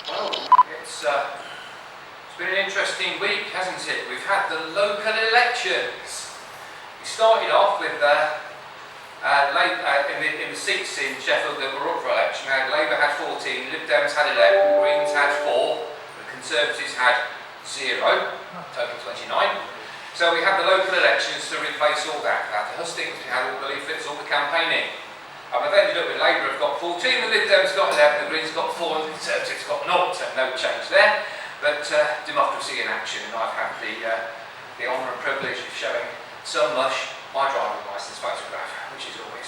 Well, it's been an interesting week, hasn't it? We've had the local elections. We started off with in the seats in Sheffield that were up for election. Labour had 14, Lib Dems had 11, Greens had 4, the Conservatives had 0, total 29. So we had the local elections to replace all that. We had the hustings, we had all the leaflets, all the campaigning. And we've ended up with Labour have got 14, the Lib Dems got 11, the Greens got 4, and the Conservatives got 0, so no change there. But democracy in action, and I've had the honour and privilege of showing some mush my driving licence photograph, which is always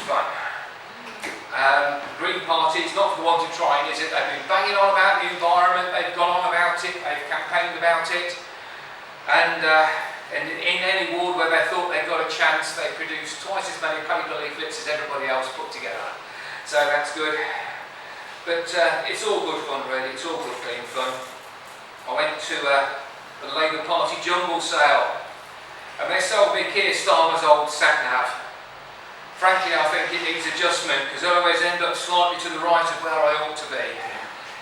fun. Green Party is not for the want of trying, is it? They've been banging on about the environment, they've gone on about it, they've campaigned about it, and in any ward where they thought they'd got a chance, they produced twice as many paper leaflets as everybody else put together. So that's good. But it's all good fun, really. It's all good clean fun. I went to the Labour Party jumble sale, and they sold me Keir Starmer's old sat-nav. Frankly, I think it needs adjustment, because I always end up slightly to the right of where I ought to be.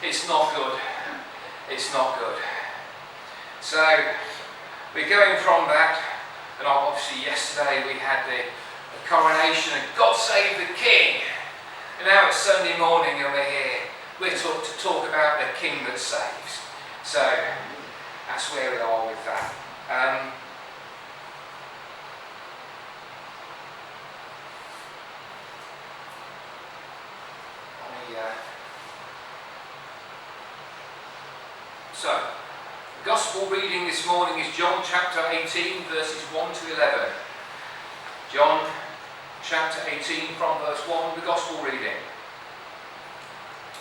It's not good. It's not good. So we're going from that, and obviously yesterday we had the coronation, and God save the King. And now it's Sunday morning and we're here. We're to talk about the King that saves. So that's where we are with that. So, the Gospel reading this morning is John chapter 18, verses 1 to 11. John chapter 18 from verse 1, the Gospel reading.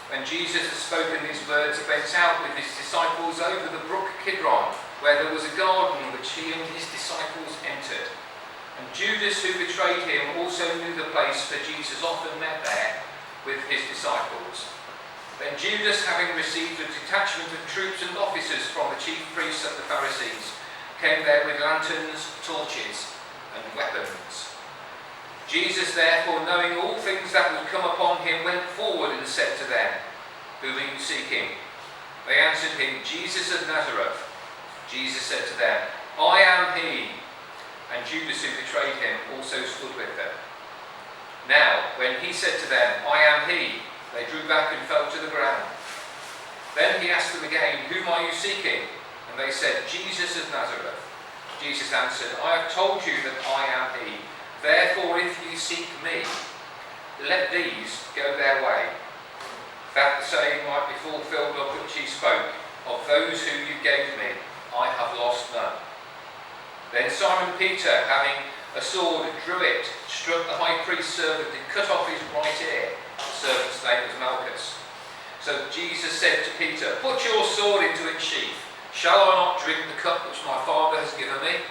When Jesus had spoken these words, he went out with his disciples over the brook Kidron, where there was a garden which he and his disciples entered. And Judas, who betrayed him, also knew the place, for Jesus often met there with his disciples. Then Judas, having received a detachment of troops and officers from the chief priests and the Pharisees, came there with lanterns, torches, and weapons. Jesus, therefore, knowing all things that would come upon him, went forward and said to them, "Whom are you seeking?" They answered him, "Jesus of Nazareth." Jesus said to them, "I am he." And Judas, who betrayed him, also stood with them. Now, when he said to them, "I am he," they drew back and fell to the ground. Then he asked them again, "Whom are you seeking?" And they said, "Jesus of Nazareth." Jesus answered, "I have told you that I am he. Therefore, if you seek me, let these go their way, that the saying might be fulfilled of which he spoke, of those whom you gave me, I have lost none." Then Simon Peter, having a sword, drew it, struck the high priest's servant, and cut off his right ear. The servant's name was Malchus. So Jesus said to Peter, "Put your sword into its sheath. Shall I not drink the cup which my Father has given me?"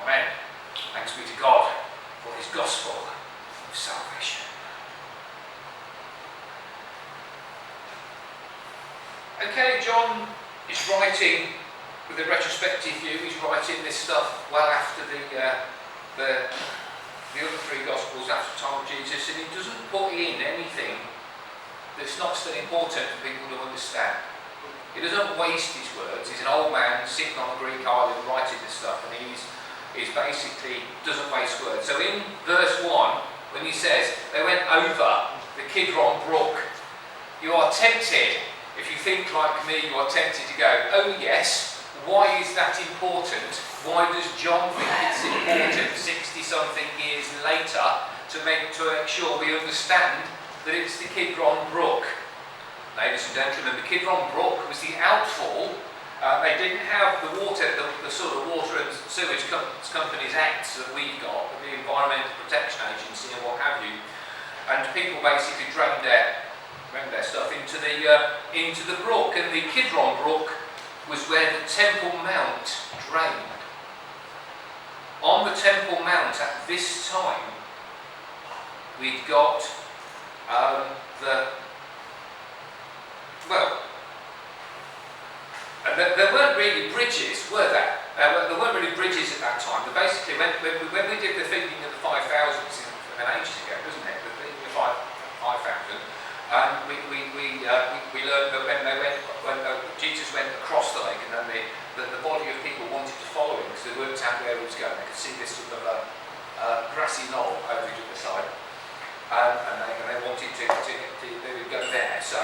Amen. Thanks be to God for his gospel of salvation. Okay, John is writing with a retrospective view. He's writing this stuff well after the other three gospels after the time of Jesus, and he doesn't put in anything that's not still important for people to understand. He doesn't waste his words. He's an old man sitting on a Greek island writing this stuff, and he's basically doesn't waste words. So in verse 1, when he says they went over the Kidron brook, you are tempted, if you think like me, you are tempted to go, "Oh yes, why is that important? Why does John think it's important 60-something years later to make sure we understand that it's the Kidron brook?" Ladies and gentlemen, the Kidron brook was the outfall. They didn't have the water, the sort of water and sewage companies acts that we've got, the Environmental Protection Agency and what have you. And people basically drained their stuff into the brook. And the Kidron brook was where the Temple Mount drained. On the Temple Mount at this time, we'd got there weren't really bridges, were there? There weren't really bridges at that time. But basically, when we did the feeding of the 5,000, ages ago, wasn't it? The feeding of 5,000, to go. They could see this sort of grassy knoll over to the side, and they wanted to they would go there. So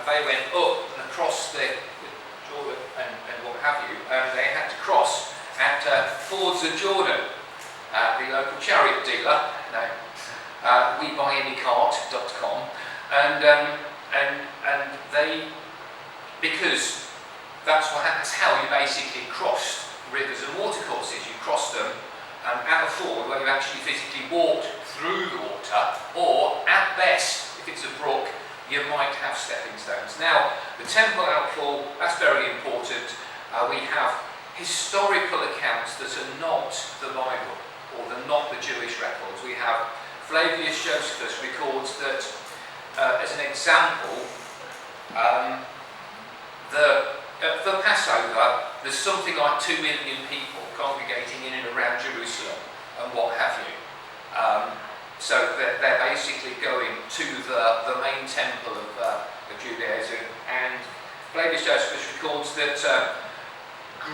they went up and across the Jordan and what have you, and they had to cross at Fords of Jordan, the local chariot dealer, WeBuyAnyCart.com, and they, because that's how you basically crossed rivers and watercourses. You crossed them at a ford where you actually physically walked through the water, or at best, if it's a brook, you might have stepping stones. Now, the temple outfall, that's very important. We have historical accounts that are not the Bible, or not the Jewish records. We have Flavius Josephus records that, as an example, for Passover, there's something like 2 million people congregating in and around Jerusalem and what have you. So they're basically going to the main temple of Judaism, and Flavius Josephus records that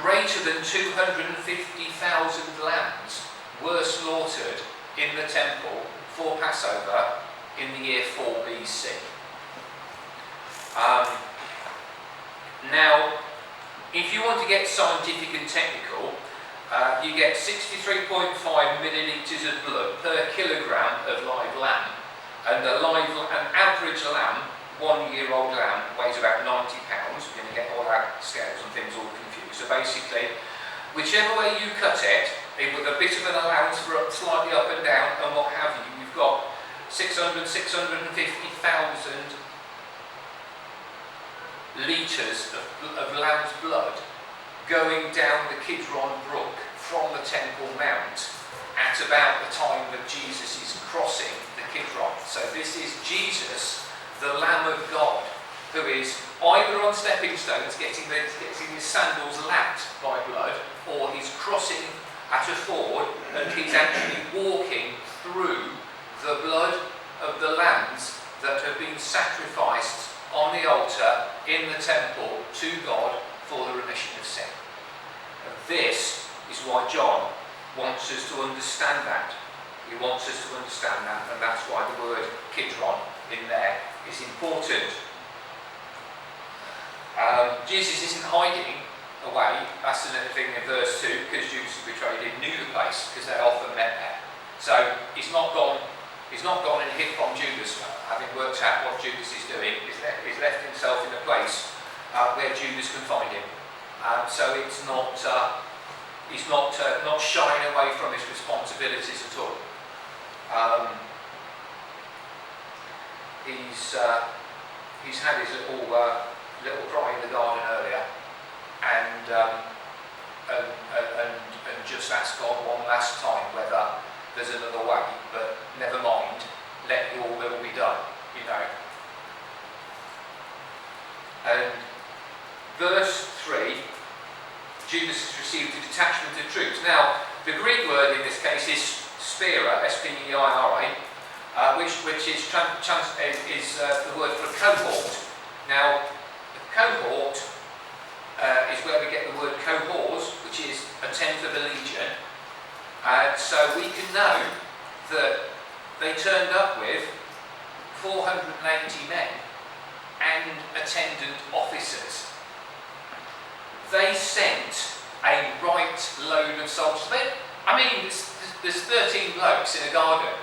greater than 250,000 lambs were slaughtered in the temple for Passover in the year 4 BC. Now, if you want to get scientific and technical, you get 63.5 millilitres of blood per kilogram of live lamb, and an average lamb, 1-year-old lamb, weighs about 90 pounds. We're going to get all our scales and things all confused. So basically, whichever way you cut it, with a bit of an allowance for slightly up and down and what have you, you've got 650,000 litres of lamb's blood going down the Kidron Brook from the Temple Mount at about the time that Jesus is crossing the Kidron. So this is Jesus, the Lamb of God, who is either on stepping stones getting his sandals lapped by blood, or he's crossing at a ford and he's actually walking through the blood of the lambs that have been sacrificed on the altar in the temple to God for the remission of sin. And this is why John wants us to understand that. He wants us to understand that, and that's why the word Kidron in there is important. Jesus isn't hiding away. That's another thing in verse 2, because Judas who betrayed him knew the place, because they often met there. So he's not gone and hid from Judas, having worked out what Judas is doing. He's left himself in a place where Judas can find him. So it's not he's not shying away from his responsibilities at all. He's had his little cry in the garden earlier, and just asked God one last time whether there's another way, but never mind, let your will be done, you know. And verse 3, Judas has received a detachment of troops. Now, the Greek word in this case is spira, S-P-E-I-R-A, which is the word for cohort. Now, a cohort is where we get the word cohors, which is a tenth of a legion. So we can know that they turned up with 480 men and attendant officers. They sent a right load of soldiers. There's 13 blokes in a garden.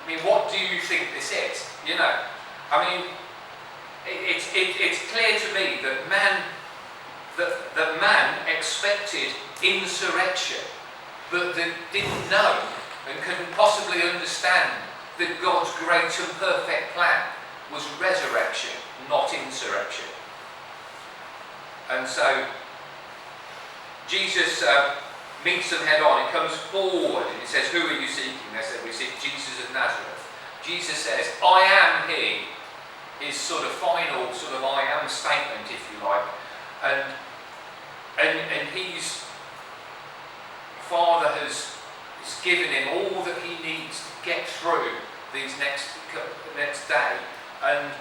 I mean, what do you think this is? You know, I mean, it's clear to me that man expected insurrection, but that didn't know and couldn't possibly understand that God's great and perfect plan was resurrection, not insurrection. And so Jesus meets them head on. He comes forward and he says, "Who are you seeking?" They said, "We seek Jesus of Nazareth." Jesus says, "I am he." His sort of final sort of I am statement, if you like. And his Father has given him all that he needs to get through these next day. And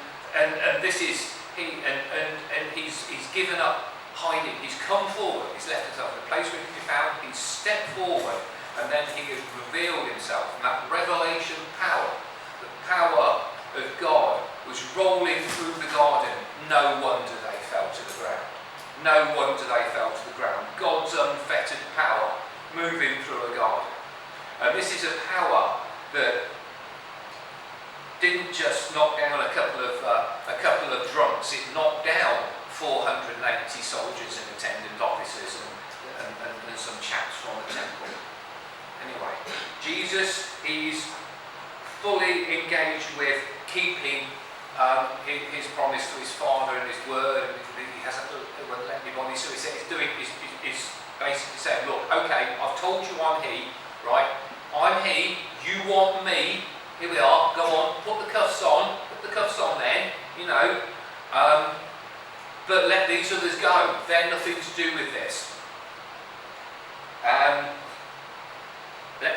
this is he, and he's given up hiding. He's come forward. He's left himself in a place where he can be found. He's stepped forward, and then he has revealed himself. And that revelation power, the power of God, was rolling through the garden. No wonder they fell to the ground. No wonder they fell to the ground. God's unfettered power moving through a garden. And this is a power that didn't just knock down a couple of drunks. It knocked down 480 soldiers and attendant officers and some chaps from the temple. Anyway, Jesus is fully engaged with keeping his promise to his Father and his word, and he hasn't let anybody. So he's basically saying, look, okay, I've told you I'm he, right? I'm he. You want me? Here we are. Go on, put the cuffs on. Put the cuffs on, then. But let these others go. They're nothing to do with this. Let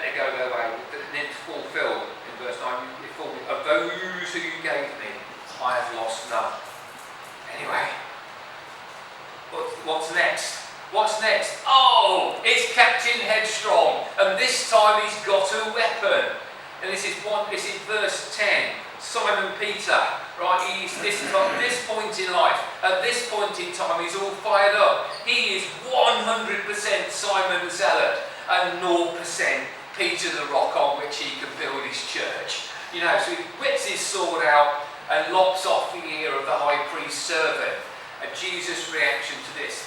them go their way. It's fulfilled in verse 9. Of those who you gave me, I have lost none. Anyway, what's next? What's next? Oh, it's Captain Headstrong, and this time he's got a weapon. And this is verse 10. Simon Peter, right? This is at this point in life, at this point in time, he's all fired up. He is 100% Simon the Zealot and 0% Peter the Rock on which he can build his church. So he whips his sword out and lops off the ear of the high priest's servant. And Jesus' reaction to this,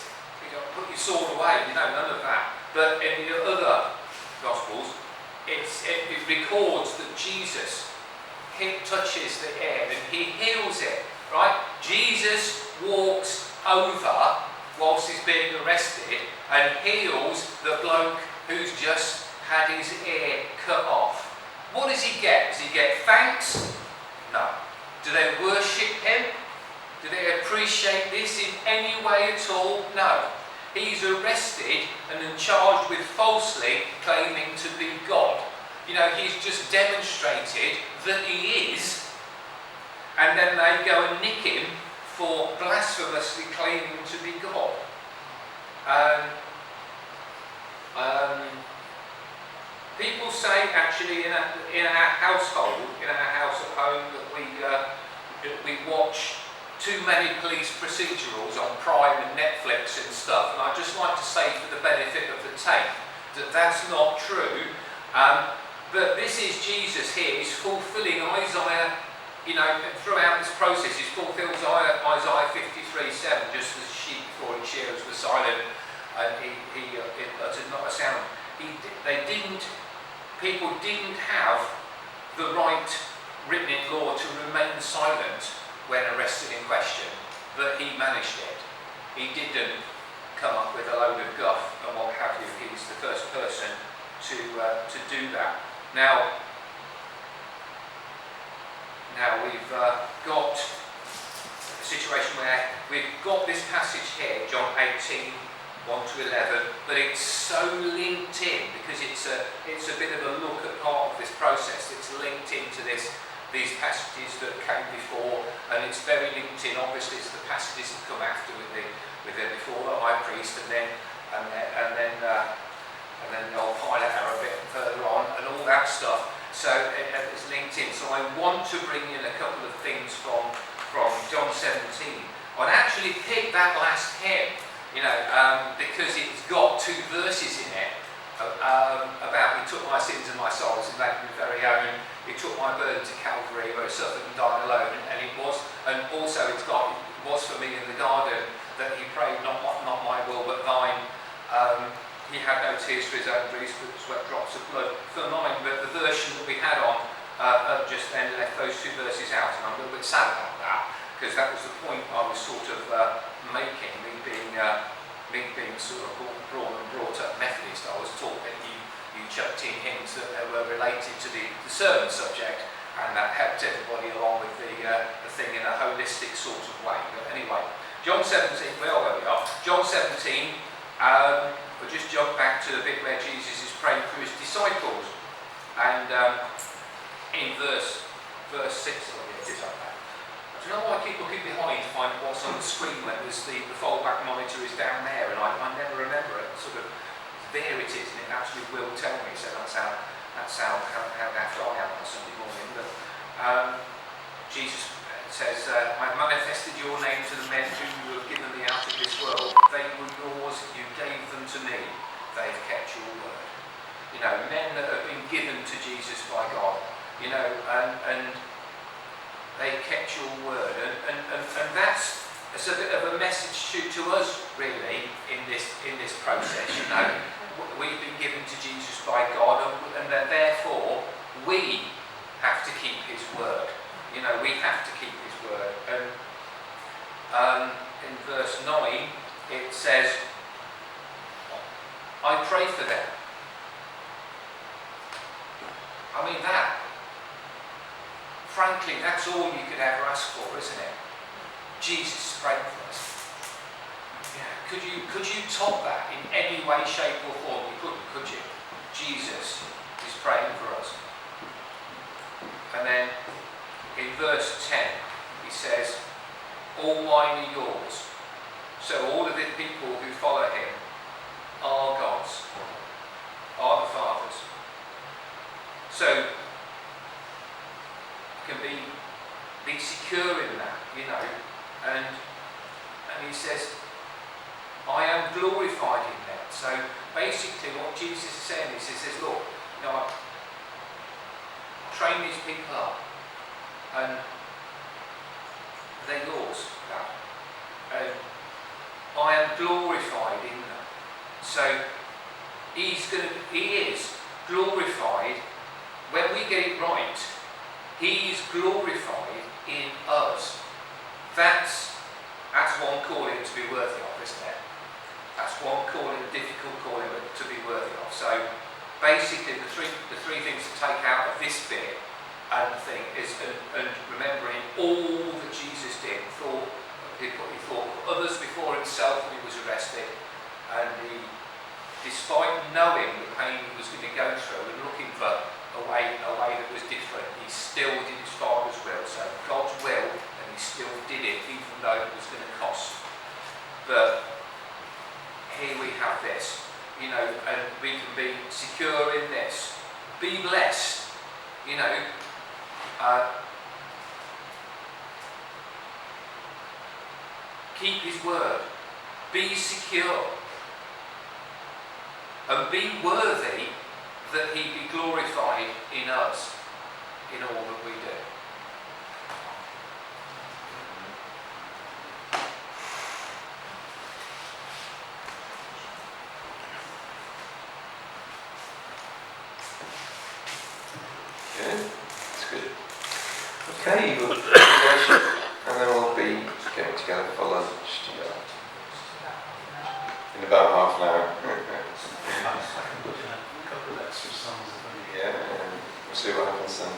put your sword away, none of that. But in the other Gospels, it records that Jesus touches the air and he heals it, right? Jesus walks over whilst he's being arrested and heals the bloke who's just had his ear cut off. What does he get? Does he get thanks? No. Do they worship him? Do they appreciate this in any way at all? No. He's arrested and then charged with falsely claiming to be God. He's just demonstrated that he is, and then they go and nick him for blasphemously claiming to be God. People say, actually, in our household, in our house at home, that we watch too many police procedurals on Prime and Netflix and stuff. And I'd just like to say, for the benefit of the tape, that that's not true. But this is Jesus here. He's fulfilling Isaiah, throughout this process, he's fulfilled Isaiah 53:7, just as sheep before its shearers were silent, and he uttered not a sound. People didn't have the right written in law to remain silent when arrested in question, but he managed it. He didn't come up with a load of guff and what have you. He's the first person to do that. Now we've got a situation where we've got this passage here, John 18, 1-11, but it's so linked in because it's a bit of a look at part of this process. It's linked into these passages that came before, and it's very linked in, obviously, to the passages that come after with the before the high priest, and then the old Pilate a bit further on, and all that stuff. So it's linked in. So I want to bring in a couple of things from John 17. I'd actually pick that last hymn, because it's got two verses in it about he took my sins and my sorrows and made me very own. He took my burden to Calvary where he suffered and died alone, and also it was for me in the garden that he prayed, not my will but thine. He had no tears for his own griefs, but sweat drops of blood for mine. But the version that we had on just then left those two verses out, and I'm a little bit sad about that, because that was the point I was sort of making. Me being sort of brought up Methodist, I was taught that you chucked in hymns that were related to the sermon subject, and that helped everybody along with the thing in a holistic sort of way. But anyway, John 17, we are where we are. John 17. We'll just jump back to the bit where Jesus is praying for his disciples, and in verse 6, do you know why I keep looking behind to find what's on the screen when there's the fold-back monitor is down there, and I never remember it. Sort of, there it is, and it actually will tell me. So that's how daft I am on a Sunday morning. But Jesus says, "I manifested your name to the men whom you have given me out of this world. They were yours. You gave them to me. They've kept your word." You know, men that have been given to Jesus by God. You know, and they kept your word, and that's a bit of a message to us really in this process. You know, we've been given to Jesus by God, and therefore we have to keep His word. You know, we have to keep His word. And in verse 9 it says, "I pray for them." I mean, that, frankly, that's all you could ever ask for, isn't it? Jesus praying for us. Yeah. Could you top that in any way, shape or form? You couldn't, could you? Jesus is praying for us. And then in verse 10 he says, "All mine are yours." So all of the people who follow Him are God's, are the Father's. So you can be secure in that, you know, and He says, "I am glorified in that." So basically what Jesus is saying is, He says, "Look, you know, I train these people up, and they're yours, God. And I am glorified in them." So He is glorified when we get it right. He is glorified in us. That's one calling to be worthy of, isn't it? That's one calling, a difficult calling to be worthy of. So basically the three things to take out of this bit and thing is and remembering all that Jesus did. He thought of others before Himself when He was arrested, and despite knowing the pain He was going to go through and looking for a way that was different, He still did His Father's will. So God's will, and He still did it, even though it was going to cost. But here we have this, you know, and we can be secure in this. Be blessed, you know. Keep His word. Be secure. And be worthy that He be glorified in us, in all that we do. Good. That's good. Okay, we'll and then we'll be getting together for lunch together in about half an hour. Yeah, we'll see what happens then.